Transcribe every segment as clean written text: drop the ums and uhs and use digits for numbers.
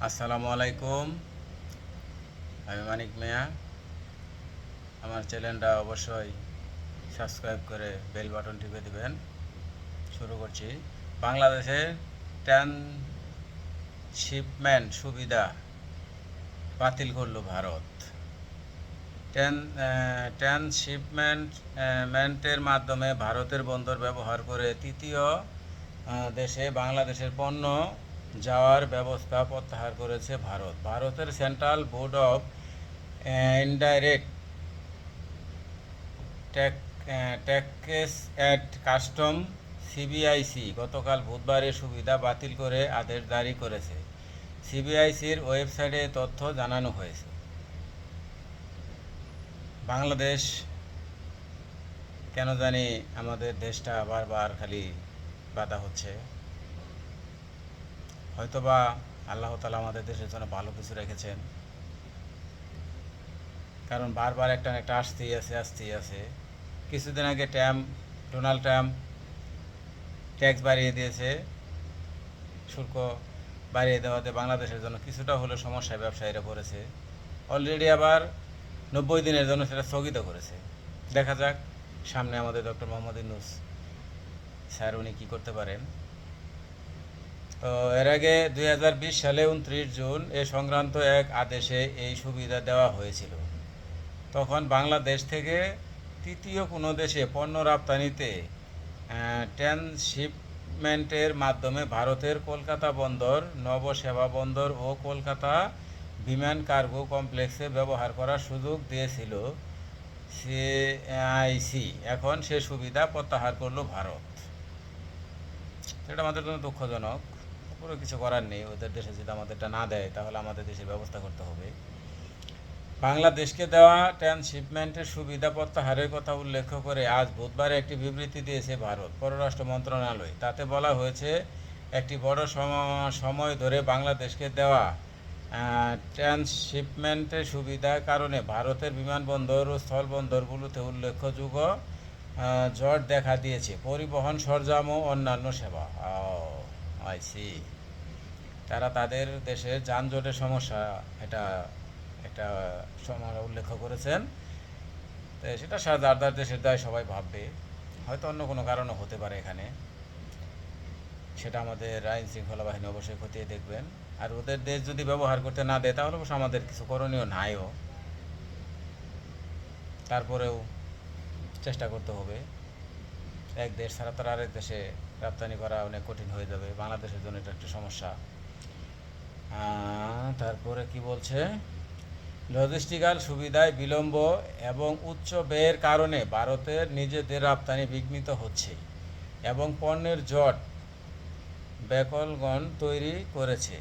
আসসালামু আলাইকুম। আমি মানিক মিয়া। আমার চ্যানেলটা অবশ্যই সাবস্ক্রাইব করে বেল বাটন টিপে দিবেন। শুরু করছি। বাংলাদেশে ট্রান্সশিপমেন্ট সুবিধা বাতিল করলো ভারত। ট্রান্সশিপমেন্টের মাধ্যমে ভারতের বন্দর ব্যবহার করে তৃতীয় দেশে বাংলাদেশের পণ্য যাওয়ার ব্যবস্থা প্রত্যাহার করেছে ভারত। ভারতের central board of indirect tax and custom CBIC গতকাল বুধবার এ সুবিধা বাতিল করে আদেশ জারি করেছে। সিবিআইসির ওয়েবসাইটে তথ্য জানানো হয়েছে। বাংলাদেশ কেন জানি আমাদের দেশটা বারবার খালি বাধা হচ্ছে। হয়তোবা আল্লাহ তাআলা আমাদের দেশের জন্য ভালো কিছু রেখেছেন, কারণ বারবার একটা না একটা আসতেই আছে। কিছুদিন আগে ডোনাল্ড ট্রাম্প ট্যাক্স বাড়িয়ে দিয়েছে। শুল্ক বাড়িয়ে দেওয়াতে বাংলাদেশের জন্য কিছুটা হলেও সমস্যায় ব্যবসায়ীরা পড়েছে। অলরেডি আবার 90 দিনের জন্য সেটা স্থগিত করেছে। দেখা যাক সামনে আমাদের ডক্টর মোহাম্মদ ইউনূস স্যার উনি কী করতে পারেন। তো এর আগে 2020 সালে 29 জুন এ সংক্রান্ত এক আদেশে এই সুবিধা দেওয়া হয়েছিল। তখন বাংলাদেশ থেকে তৃতীয় কোনো দেশে পণ্য রপ্তানিতে ট্রান্সশিপমেন্টের মাধ্যমে ভারতের কলকাতা বন্দর, নবসেবা বন্দর ও কলকাতা বিমান কার্গো কমপ্লেক্সে ব্যবহার করার সুযোগ দিয়েছিল সিআইসি। এখন সে সুবিধা প্রত্যাহার করল ভারত। সেটা আমাদের জন্য দুঃখজনক। পুরো কিছু করার নেই। ওদের দেশে যদি আমাদেরটা না দেয় তাহলে আমাদের দেশের ব্যবস্থা করতে হবে। বাংলাদেশকে দেওয়া ট্রান্সশিপমেন্টের সুবিধা প্রত্যাহারের কথা উল্লেখ করে আজ বুধবার একটি বিবৃতি দিয়েছে ভারত পররাষ্ট্র মন্ত্রণালয়। তাতে বলা হয়েছে, একটি বড় সময় ধরে বাংলাদেশকে দেওয়া ট্রান্সশিপমেন্টের সুবিধার কারণে ভারতের বিমানবন্দর ও স্থলবন্দরগুলোতে উল্লেখযোগ্য জট দেখা দিয়েছে। পরিবহন সরঞ্জাম ও অন্যান্য সেবা আইসি তারা তাদের দেশের যানজটের সমস্যা এটা একটা সময় উল্লেখ করেছেন। তো সেটা যার দেশের দায় সবাই ভাববে। হয়তো অন্য কোনো কারণও হতে পারে এখানে। সেটা আমাদের আইন শৃঙ্খলা বাহিনী অবশ্যই খতিয়ে দেখবেন। আর ওদের দেশ যদি ব্যবহার করতে না দেয় তাহলে অবশ্য আমাদের কিছু করণীয় নাইও। তারপরেও চেষ্টা করতে হবে। এক দেশ ছাড়া তার আরেক দেশে রপ্তানি করা অনেক কঠিন হয়ে যাবে। বাংলাদেশের জন্য এটা একটা সমস্যা। তারপরে কি বলছে, লজিস্টিক্যাল সুবিধায় বিলম্ব এবং উচ্চ ব্যয়ের কারণে ভারতের নিজেদের রপ্তানি বিঘ্নিত হচ্ছে এবং পণ্যের জট ব্যাকলগণ তৈরি করেছে।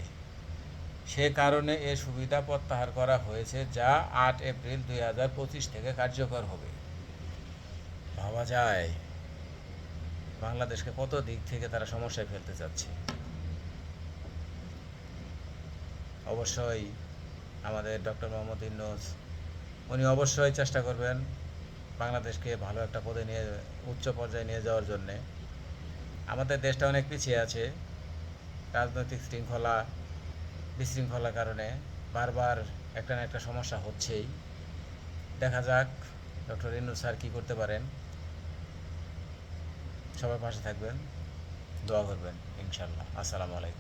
সে কারণে এ সুবিধা প্রত্যাহার করা হয়েছে, যা 8 এপ্রিল 2025 থেকে কার্যকর হবে। ভাবা যায় বাংলাদেশকে কত দিক থেকে তারা সমস্যায় ফেলতে চাচ্ছে। অবশ্যই আমাদের ডক্টর মোহাম্মদ ইউনূস উনি অবশ্যই চেষ্টা করবেন বাংলাদেশকে ভালো একটা পদে নিয়ে উচ্চ পর্যায়ে নিয়ে যাওয়ার জন্যে। আমাদের দেশটা অনেক পিছিয়ে আছে। রাজনৈতিক বিশৃঙ্খলার কারণে বারবার একটা না একটা সমস্যা হচ্ছেই। দেখা যাক ডক্টর ইউনূস স্যার কী করতে পারেন। সবার পাশে থাকবেন, দোয়া করবেন ইনশাল্লাহ। আসসালামু আলাইকুম।